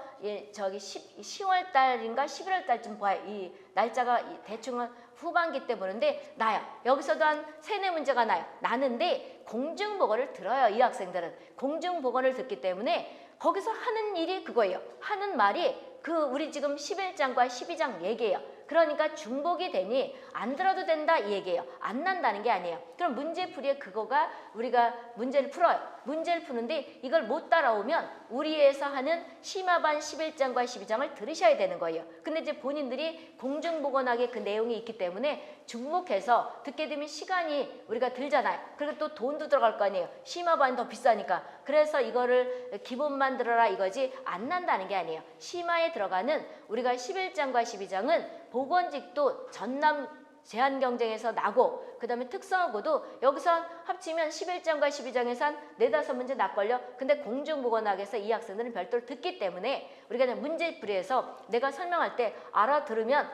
저기 10월 달인가 11월 달쯤 봐요. 이 날짜가 대충 후반기 때 보는데 나요. 여기서도 한 3-4문제가 나요. 나는데 공중보건을 들어요. 이 학생들은. 공중보건을 듣기 때문에 거기서 하는 일이 그거예요. 하는 말이 그 우리 지금 11장과 12장 얘기예요. 그러니까 중복이 되니 안 들어도 된다 이 얘기예요. 안 난다는 게 아니에요. 그럼 문제풀이에 그거가 우리가 문제를 풀어요. 문제를 푸는데 이걸 못 따라오면 우리에서 하는 심화반 11장과 12장을 들으셔야 되는 거예요. 근데 이제 본인들이 공중보건학의 그 내용이 있기 때문에 중복해서 듣게 되면 시간이 우리가 들잖아요. 그리고 또 돈도 들어갈 거 아니에요. 심화반이 더 비싸니까. 그래서 이거를 기본만 들어라 이거지 안 난다는 게 아니에요. 심화에 들어가는 우리가 11장과 12장은 보건직도 전남 제한경쟁에서 나고 그 다음에 특성하고도 여기서 합치면 11장과 12장에서 한 4-5문제 낯걸려. 근데 공중보건학에서 이 학생들은 별도로 듣기 때문에 우리가 그냥 문제풀이에서 내가 설명할 때 알아들으면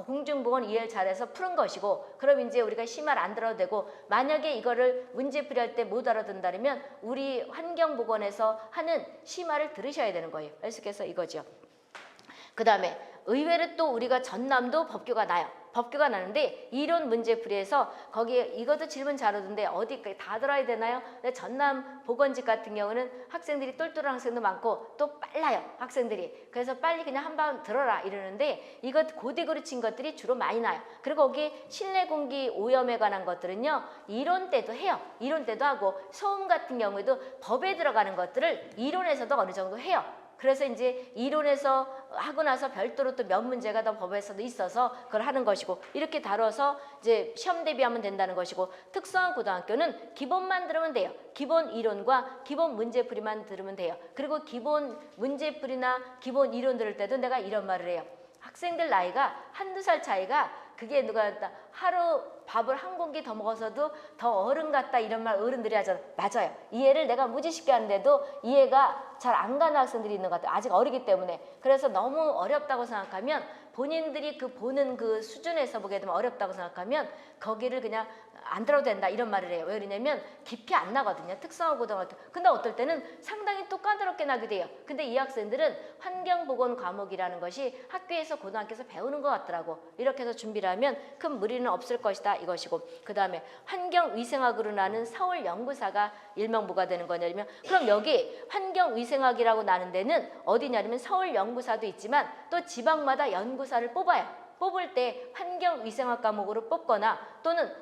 공중보건 이해를 잘해서 푸는 것이고, 그럼 이제 우리가 심화를 안 들어도 되고, 만약에 이거를 문제풀이 할 때 못 알아듣는다면 우리 환경보건에서 하는 심화를 들으셔야 되는 거예요. 그래서 이거죠. 그 다음에 의외로 또 우리가 전남도 법규가 나요. 법규가 나는데 이론 문제풀이에서 거기에 이것도 질문 잘 오던데 어디까지 다 들어야 되나요? 근데 전남 보건직 같은 경우는 학생들이 똘똘한 학생도 많고 또 빨라요, 학생들이. 그래서 빨리 그냥 한번 들어라 이러는데 이것 고딕으로 친 것들이 주로 많이 나요. 그리고 거기 실내 공기 오염에 관한 것들은요, 이론 때도 해요. 이론 때도 하고, 소음 같은 경우에도 법에 들어가는 것들을 이론에서도 어느 정도 해요. 그래서 이제 이론에서 하고 나서 별도로 또 몇 문제가 더 법에서도 있어서 그걸 하는 것이고, 이렇게 다뤄서 이제 시험 대비하면 된다는 것이고, 특성화 고등학교는 기본만 들으면 돼요. 기본 이론과 기본 문제풀이만 들으면 돼요. 그리고 기본 문제풀이나 기본 이론 들을 때도 내가 이런 말을 해요. 학생들 나이가 1-2살 차이가 그게 누가 했다, 하루 밥을 한 공기 더 먹어서도 더 어른 같다, 이런 말 어른들이 하잖아요. 맞아요. 이해를 내가 무지 쉽게 하는데도 이해가 잘 안 가는 학생들이 있는 것 같아요. 아직 어리기 때문에. 그래서 너무 어렵다고 생각하면, 본인들이 그 보는 그 수준에서 보게 되면 어렵다고 생각하면 거기를 그냥 안 들어도 된다, 이런 말을 해요. 왜 그러냐면 깊이 안 나거든요, 특성화 고등학교. 근데 어떨 때는 상당히 또 까다롭게 나게 돼요. 근데 이 학생들은 환경보건 과목이라는 것이 학교에서 고등학교에서 배우는 것 같더라고. 이렇게 해서 준비를 하면 큰 무리는 없을 것이다, 이것이고, 그 다음에 환경위생학으로 나는 서울연구사가 일명 뭐가 되는 거냐면, 그럼 여기 환경위생학이라고 나는 데는 어디냐면 서울연구사도 있지만 또 지방마다 연구사를 뽑아요. 뽑을 때 환경위생학 과목으로 뽑거나 또는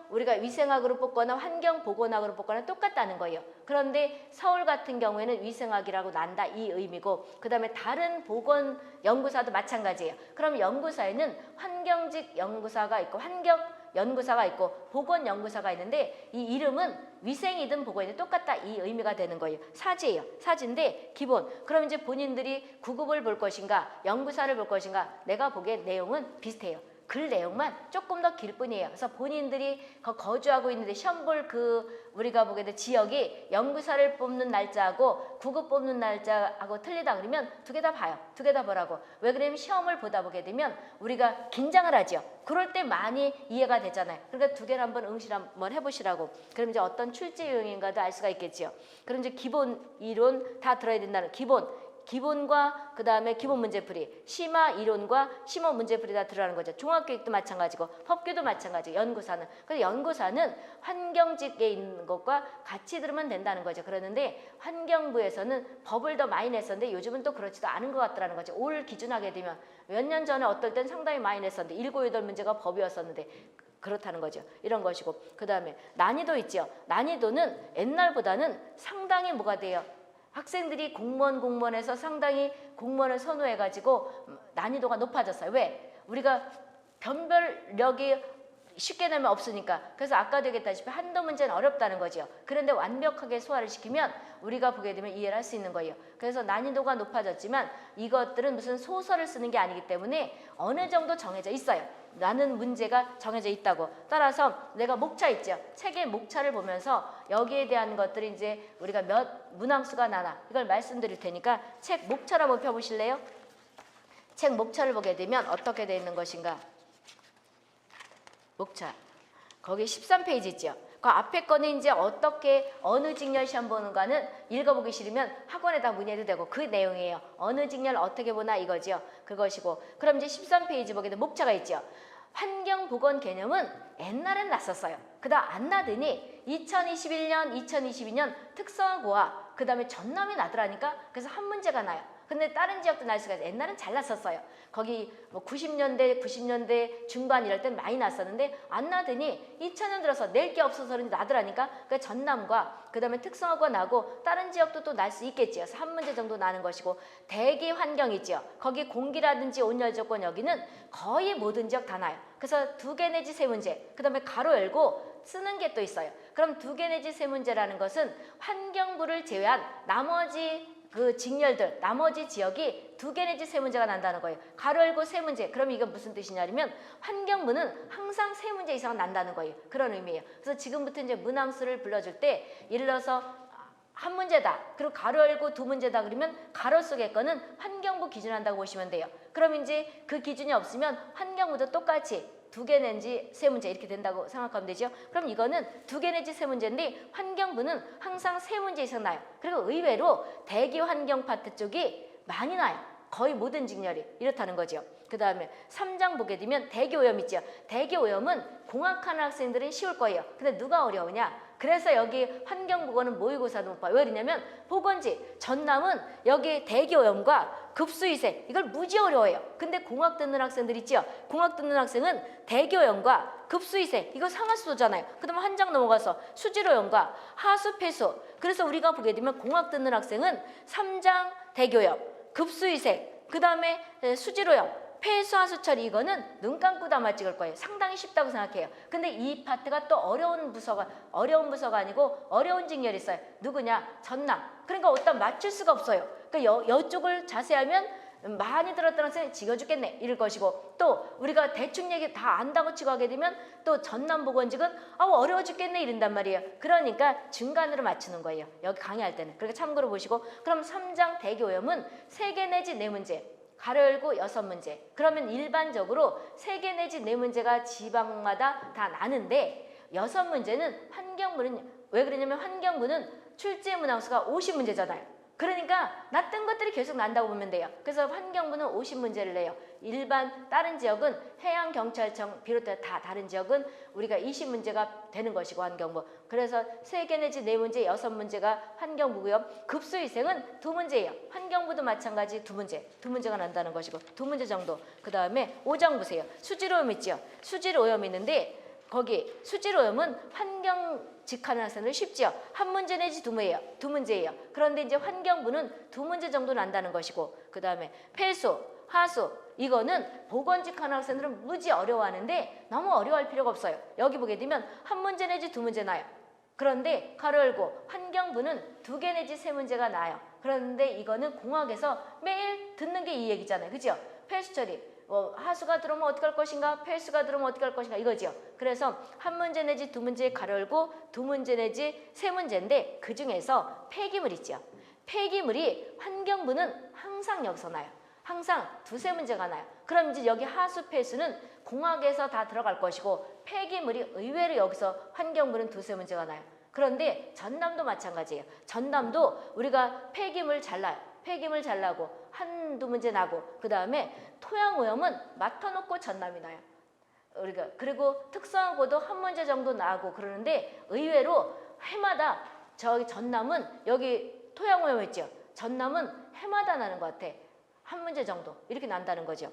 우리가 위생학으로 뽑거나 환경보건학으로 뽑거나 똑같다는 거예요. 그런데 서울 같은 경우에는 위생학이라고 난다, 이 의미고, 그 다음에 다른 보건 연구사도 마찬가지예요. 그럼 연구사에는 환경직 연구사가 있고 환경연구사가 있고 보건연구사가 있는데, 이 이름은 위생이든 보건이든 똑같다, 이 의미가 되는 거예요. 사지예요. 사지인데 기본. 그럼 이제 본인들이 구급을 볼 것인가 연구사를 볼 것인가, 내가 보기엔 내용은 비슷해요. 글 내용만 조금 더 길 뿐이에요. 그래서 본인들이 거주하고 있는데 시험 볼 우리가 보게 될 지역이 연구사를 뽑는 날짜하고 구급 뽑는 날짜하고 틀리다 그러면 두 개 다 봐요. 두 개 다 보라고. 왜 그러냐면 시험을 보다 보게 되면 우리가 긴장을 하죠. 그럴 때 많이 이해가 되잖아요. 그러니까 두 개를 한번 응시를 한번 해보시라고. 그럼 이제 어떤 출제 요인인가도 알 수가 있겠죠. 그럼 이제 기본 이론 다 들어야 된다는 기본과 그 다음에 기본 문제풀이, 심화 이론과 심화 문제풀이 다 들어가는 거죠. 종합교육도 마찬가지고 법규도 마찬가지고 연구사는. 그래서 연구사는 환경직에 있는 것과 같이 들으면 된다는 거죠. 그러는데 환경부에서는 법을 더 많이 냈었는데 요즘은 또 그렇지도 않은 것 같더라는 거죠. 올 기준하게 되면 몇 년 전에 어떨 땐 상당히 많이 냈었는데 7, 8문제가 법이었었는데 그렇다는 거죠. 이런 것이고, 그 다음에 난이도 있죠. 난이도는 옛날보다는 상당히 뭐가 돼요. 학생들이 공무원에서 상당히 공무원을 선호해가지고 난이도가 높아졌어요. 왜? 우리가 변별력이 쉽게 내면 없으니까. 그래서 아까도 얘기했다시피 한두 문제는 어렵다는 거죠. 그런데 완벽하게 소화를 시키면 우리가 보게 되면 이해를 할 수 있는 거예요. 그래서 난이도가 높아졌지만 이것들은 무슨 소설을 쓰는 게 아니기 때문에 어느 정도 정해져 있어요. 나는 문제가 정해져 있다고. 따라서 내가 목차 있죠. 책의 목차를 보면서 여기에 대한 것들이 이제 우리가 몇 문항수가 나나 이걸 말씀드릴 테니까 책 목차를 한번 펴보실래요? 책 목차를 보게 되면 어떻게 되어 있는 것인가? 목차. 거기 13페이지 있죠. 그 앞에 거는 이제 어떻게 어느 직렬 시험 보는가는 읽어보기 싫으면 학원에다 문의해도 되고 그 내용이에요. 어느 직렬 어떻게 보나 이거죠. 그것이고, 그럼 이제 13페이지 보게 되면 목차가 있죠. 환경보건 개념은 옛날엔 났었어요. 그다음 안 나더니 2021년, 2022년 특성화고와 그 다음에 전남이 나더라니까. 그래서 한 문제가 나요. 근데 다른 지역도 날 수가 있어요. 옛날엔 잘 났었어요. 거기 뭐 90년대 중반 이럴 땐 많이 났었는데 안 나더니 2000년 들어서 낼 게 없어서 나더라니까. 그러니까 전남과 그 다음에 특성화가 나고 다른 지역도 또 날 수 있겠지요. 그래서 한 문제 정도 나는 것이고, 대기 환경이죠. 거기 공기라든지 온열 조건 여기는 거의 모든 지역 다 나요. 그래서 2개 내지 3문제. 그 다음에 가로 열고 쓰는 게 또 있어요. 그럼 2개 내지 3문제라는 것은 환경부를 제외한 나머지 그 직렬들 나머지 지역이 2개 내지 3문제가 난다는 거예요. 가로 열고 3문제. 그럼 이건 무슨 뜻이냐면 환경부는 항상 3문제 이상 난다는 거예요. 그런 의미예요. 그래서 지금부터 이제 문항수를 불러줄 때 예를 들어서 한 문제다. 그리고 가로 열고 2문제다. 그러면 가로 속의 거는 환경부 기준한다고 보시면 돼요. 그럼 이제 그 기준이 없으면 환경부도 똑같이 2개 내지 3문제 이렇게 된다고 생각하면 되죠. 그럼 이거는 2개 내지 3문제인데 환경부는 항상 3문제 이상 나요. 그리고 의외로 대기 환경 파트 쪽이 많이 나요. 거의 모든 직렬이 이렇다는 거죠. 그 다음에 3장 보게 되면 대기 오염 있죠. 대기 오염은 공학하는 학생들은 쉬울 거예요. 근데 누가 어려우냐? 그래서 여기 환경보건은 모의고사도 못 봐요. 왜 그러냐면 보건지 전남은 여기 대기 오염과 급수위생 이걸 무지 어려워요. 근데 공학 듣는 학생들 있죠. 공학 듣는 학생은 대기 오염과 급수위생 이거 상하수도잖아요. 그 다음에 한 장 넘어가서 수질 오염과 하수 폐수. 그래서 우리가 보게 되면 공학 듣는 학생은 3장 대기 오염, 급수위생, 그 다음에 수질 오염, 폐수하수 처리 이거는 눈 감고 담아 찍을 거예요. 상당히 쉽다고 생각해요. 근데 이 파트가 또 어려운 부서가 아니고 어려운 직렬이 있어요. 누구냐? 전남. 그러니까 어디다 맞출 수가 없어요. 그러니까 이쪽을 자세히 하면 많이 들었던 학생이 지겨 죽겠네 이럴 것이고 또 우리가 대충 얘기 다 안다고 치고 하게 되면 또 전남보건직은 어려워 죽겠네 이런단 말이에요. 그러니까 중간으로 맞추는 거예요. 여기 강의할 때는. 그러니까 참고로 보시고 그럼 3장 대기 오염은 3개 내지 4문제. 가로 열고 6문제. 그러면 일반적으로 3개 내지 4문제가 지방마다 다 나는데 6문제는 환경부는 왜 그러냐면 환경부는 출제 문항수가 50문제잖아요. 그러니까 낫던 것들이 계속 난다고 보면 돼요. 그래서 환경부는 50문제를 내요. 일반 다른 지역은 해양경찰청 비롯해 다 다른 지역은 우리가 20문제가 되는 것이고 환경부. 그래서 3개 내지 4문제, 6문제가 환경부고요. 급수위생은 2문제예요. 환경부도 마찬가지 2문제가 난다는 것이고 2문제 정도. 그 다음에 5장 보세요. 수질오염 있죠. 수질오염 있는데 거기 수질오염은 환경 직하는 학생은 쉽죠. 한 문제 내지 2문제예요. 그런데 이제 환경부는 2문제 정도 난다는 것이고 그 다음에 폐수, 하수 이거는 보건직하는 학생들은 무지 어려워하는데 너무 어려워할 필요가 없어요. 여기 보게 되면 한 문제 내지 2문제 나요. 그런데 가로 열고 환경부는 2개 내지 3문제가 나요. 그런데 이거는 공학에서 매일 듣는 게 이 얘기잖아요. 그죠? 폐수 처리. 하수가 들어오면 어떻게 할 것인가, 폐수가 들어오면 어떻게 할 것인가 이거죠. 그래서 한 문제 내지 2문제 가로 열고 2문제 내지 3문제인데 그 중에서 폐기물 있죠. 폐기물이 환경부는 항상 여기서 나요. 항상 2-3문제가 나요. 그럼 이제 여기 하수, 폐수는 공학에서 다 들어갈 것이고 폐기물이 의외로 여기서 환경부는 2-3문제가 나요. 그런데 전남도 마찬가지예요. 전남도 우리가 폐기물 잘 나요. 폐기물 잘 나고 한두 문제 나고 그 다음에 토양오염은 맡아놓고 전남이 나요. 우리가 그리고 특성하고도 한 문제 정도 나고 그러는데 의외로 해마다 저기 전남은 여기 토양오염 있죠. 전남은 해마다 나는 것 같아. 한 문제 정도 이렇게 난다는 거죠.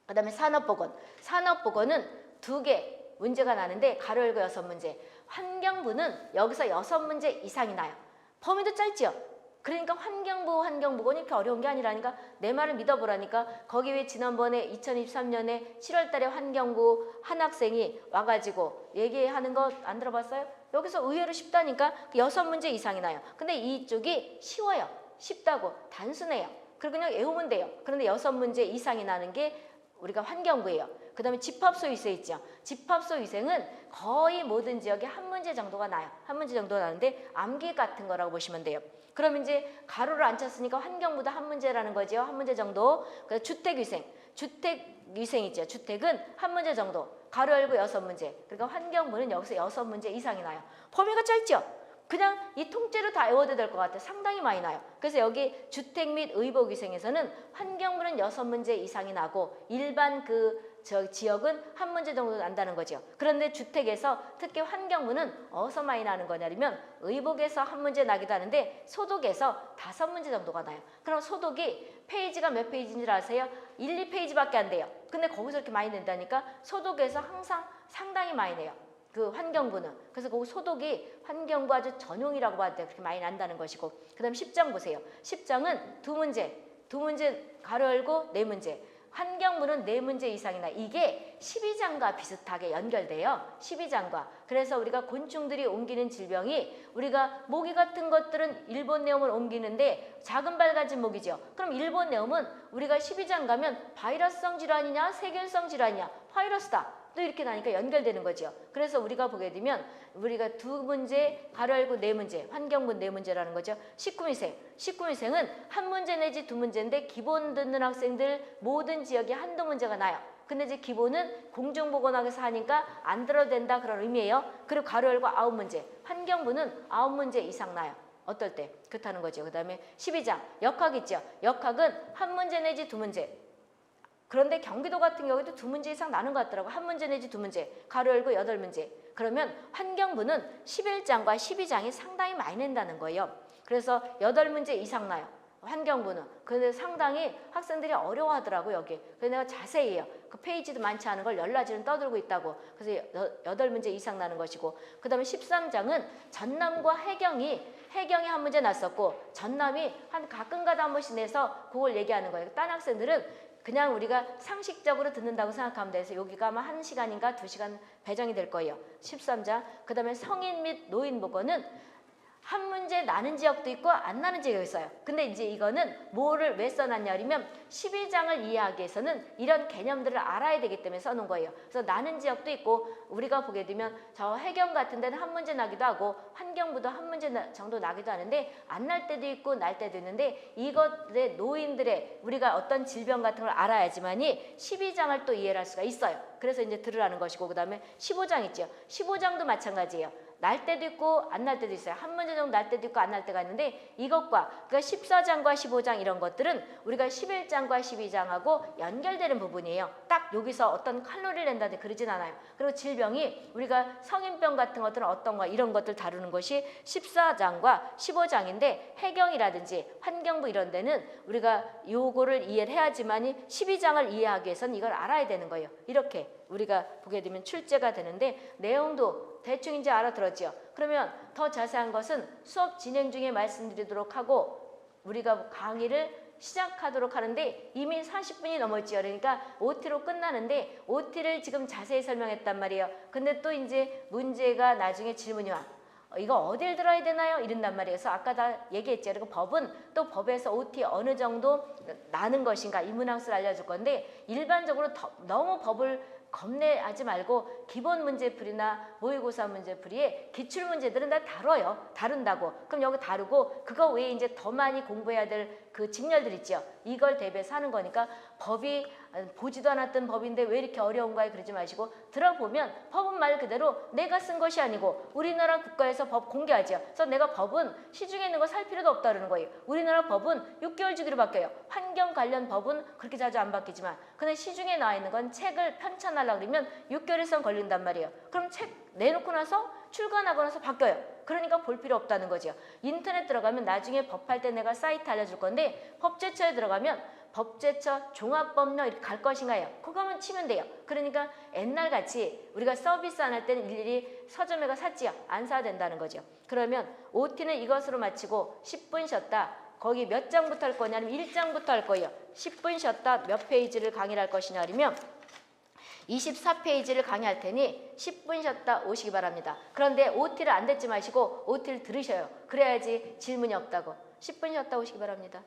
그 다음에 산업보건. 산업보건은 2개 문제가 나는데 가로 열고 6문제. 환경부는 여기서 6문제 이상이 나요. 범위도 짧죠. 그러니까 환경보건이 이렇게 어려운 게 아니라니까 내 말을 믿어보라니까. 거기 왜 지난번에 2023년에 7월 달에 환경부 한 학생이 와가지고 얘기하는 거 안 들어봤어요? 여기서 의외로 쉽다니까 6문제 이상이 나요. 근데 이쪽이 쉬워요. 쉽다고 단순해요. 그리고 그냥 외우면 돼요. 그런데 6문제 이상이 나는 게 우리가 환경부예요. 그 다음에 집합소위생 있죠. 집합소위생은 거의 모든 지역에 한 문제 정도가 나요. 한 문제 정도가 나는데 암기 같은 거라고 보시면 돼요. 그럼 이제 가로를 안 쳤으니까 환경부도 한 문제라는 거죠. 한 문제 정도. 그래서 주택위생 있죠. 주택은 한 문제 정도. 가로 열고 6문제. 그러니까 환경부는 여기서 6문제 이상이 나요. 범위가 짧죠. 그냥 이 통째로 다 외워도 될 것 같아요. 상당히 많이 나요. 그래서 여기 주택 및 의복위생에서는 환경부는 6문제 이상이 나고 일반 지역은 한 문제 정도 난다는 거죠. 그런데 주택에서 특히 환경부는 어디서 많이 나는 거냐면 의복에서 한 문제 나기도 하는데 소독에서 5문제 정도가 나요. 그럼 소독이 페이지가 몇 페이지인지 아세요? 1-2페이지밖에 안 돼요. 근데 거기서 이렇게 많이 낸다니까 소독에서 항상 상당히 많이 내요. 그 환경부는. 그래서 그 소독이 환경부 아주 전용이라고 봐도 돼. 그렇게 많이 난다는 것이고. 그 다음 10장 보세요. 10장은 2문제 가로 열고 4문제. 환경부는 4문제 이상이나 이게 12장과 비슷하게 연결돼요. 12장과. 그래서 우리가 곤충들이 옮기는 질병이 우리가 모기 같은 것들은 일본 내염을 옮기는데 작은 발 가진 모기죠. 그럼 일본 내염은 우리가 12장 가면 바이러스성 질환이냐 세균성 질환이냐 바이러스다. 또 이렇게 나니까 연결되는 거죠. 그래서 우리가 보게 되면 우리가 2문제, 가로 열고 4문제, 환경부 4문제라는 거죠. 식구미생. 식구미생은 1문제 내지 2문제인데 기본 듣는 학생들 모든 지역에 한두 문제가 나요. 근데 이제 기본은 공중보건학에서 하니까 안 들어도 된다 그런 의미예요. 그리고 가로 열고 9문제. 환경부는 9문제 이상 나요. 어떨 때? 그렇다는 거죠. 그 다음에 12장. 역학 있죠. 역학은 1문제 내지 2문제. 그런데 경기도 같은 경우에도 2문제 이상 나는 것 같더라고. 1문제 내지 2문제. 가로 열고 8문제. 그러면 환경부는 11장과 12장이 상당히 많이 낸다는 거예요. 그래서 8문제 이상 나요. 환경부는. 근데 상당히 학생들이 어려워하더라고 여기. 그래서 내가 자세히 해요. 그 페이지도 많지 않은 걸 열라지는 떠들고 있다고. 그래서 8문제 이상 나는 것이고. 그 다음에 13장은 전남과 해경이 1문제 났었고 전남이 가끔가다 한 번씩 내서 그걸 얘기하는 거예요. 딴 학생들은 그냥 우리가 상식적으로 듣는다고 생각하면 돼서 여기가 아마 1시간인가 2시간 배정이 될 거예요. 13장. 그 다음에 성인 및 노인 보건은 1문제 나는 지역도 있고 안 나는 지역이 있어요. 근데 이제 이거는 뭐를 왜 써놨냐면 12장을 이해하기 위해서는 이런 개념들을 알아야 되기 때문에 써놓은 거예요. 그래서 나는 지역도 있고 우리가 보게 되면 저 해경 같은 데는 1문제 나기도 하고 환경부도 1문제 정도 나기도 하는데 안 날 때도 있고 날 때도 있는데 이것의 노인들의 우리가 어떤 질병 같은 걸 알아야지만이 12장을 또 이해할 수가 있어요. 그래서 이제 들으라는 것이고 그 다음에 15장 있죠. 15장도 마찬가지예요. 날 때도 있고 안 날 때도 있어요. 1문제 정도 날 때도 있고 안 날 때가 있는데 이것과 그러니까 14장과 15장 이런 것들은 우리가 11장과 12장하고 연결되는 부분이에요. 딱 여기서 어떤 칼로리를 낸다든지 그러진 않아요. 그리고 질병이 우리가 성인병 같은 것들은 어떤 거 이런 것들 다루는 것이 14장과 15장인데 해경이라든지 환경부 이런 데는 우리가 요거를 이해를 해야지만이 12장을 이해하기 위해서는 이걸 알아야 되는 거예요. 이렇게 우리가 보게 되면 출제가 되는데 내용도 대충 이제 알아들었죠. 그러면 더 자세한 것은 수업 진행 중에 말씀드리도록 하고 우리가 강의를 시작하도록 하는데 이미 40분이 넘었지요. 그러니까 OT로 끝나는데 OT를 지금 자세히 설명했단 말이에요. 근데 또 이제 문제가 나중에 질문이 와. 이거 어딜 들어야 되나요? 이런단 말이에요. 그래서 아까 다 얘기했죠. 그리고 법은 또 법에서 OT 어느 정도 나는 것인가 이 문항수를 알려줄 건데 일반적으로 너무 법을 겁내하지 말고 기본 문제풀이나 모의고사 문제풀이에 기출 문제들은 다 다룬다고. 그럼 여기 다루고 그거 외에 이제 더 많이 공부해야 될 그 직렬들 있죠. 이걸 대비해서 하는 거니까 법이 보지도 않았던 법인데 왜 이렇게 어려운가요? 그러지 마시고 들어보면 법은 말 그대로 내가 쓴 것이 아니고 우리나라 국가에서 법 공개하죠. 그래서 내가 법은 시중에 있는 거 살 필요도 없다 그러는 거예요. 우리나라 법은 6개월 주기로 바뀌어요. 환경 관련 법은 그렇게 자주 안 바뀌지만 근데 시중에 나와 있는 건 책을 편찬하려고 그러면 6개월 이상 걸린단 말이에요. 그럼 책 내놓고 나서 출간하고 나서 바뀌어요. 그러니까 볼 필요 없다는 거죠. 인터넷 들어가면 나중에 법할 때 내가 사이트 알려줄 건데 법제처에 들어가면 법제처 종합법령 이렇게 갈 것인가요? 그거만 치면 돼요. 그러니까 옛날같이 우리가 서비스 안 할 때는 일일이 서점에 가 샀지요. 안 사야 된다는 거죠. 그러면 OT는 이것으로 마치고 10분 쉬었다. 거기 몇 장부터 할 거냐면 1장부터 할 거예요. 10분 쉬었다 몇 페이지를 강의를 할 것이냐 그러면 24페이지를 강의할 테니 10분 쉬었다 오시기 바랍니다. 그런데 OT를 안 듣지 마시고 OT를 들으셔요. 그래야지 질문이 없다고. 10분 쉬었다 오시기 바랍니다.